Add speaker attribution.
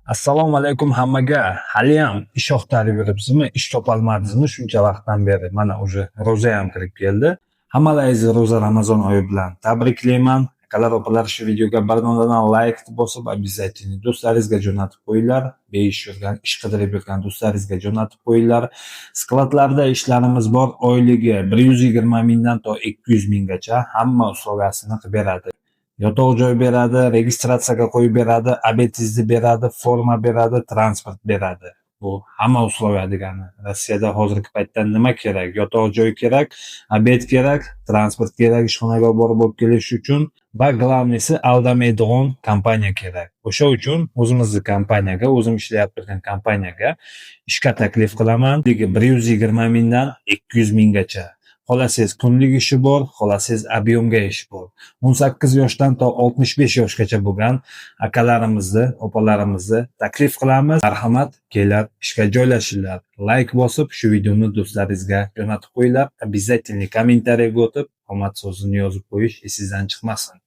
Speaker 1: Assalomu alaykum hammaga. Haliyam ish oqtarib yuribsizmi? Ish topolmadingizmi shuncha vaqtdan beri? Mana уже ro'za ham kirib keldi. Hammalaringizni ro'za Ramazon oyi bilan tabriklayman. Akalar opalar, shu videoga barnotadan like bosib, обязательно do'stlaringizga jo'natib qo'yinglar. Beyish yurgan, ish qidirib yurgan do'stlaringizga jo'natib qo'yinglar. Skladlarda ishlarimiz bor. Oyligi 120 mingdan to 200 minggacha hamma uslugasini qilib beradi. Yotoq joy beradi, registratsiyaga qo'yib beradi, obetingizni beradi, forma beradi, transport beradi. Bu hamma условия degani. Rossiyada hozirgi paytda nima kerak? Yotoq joy kerak, obed kerak, transport kerak, ishxonaga borib olib kelish uchun va главныйsi aldamaydigan kompaniya kerak. O'sha uchun o'zimizni kompaniyaga, o'zim ishlayib turgan kompaniyaga ishga taklif qilaman. 120 mingdan 200 minggacha. Xohlasangiz kunlik ishi bor, xohlasangiz объемga ish bor. 18 yoshdan to 65 yoshgacha bo'lgan akalarimizni, opalarimizni taklif qilamiz. Marhamat, kelinglar, ishga joylashinglar. Like bosib, shu videoni do'stlaringizga jo'natib qo'yinglar. Обязательно kommentariyaga o'tib, omad so'zini yozib qo'yish esingizdan chiqmasin.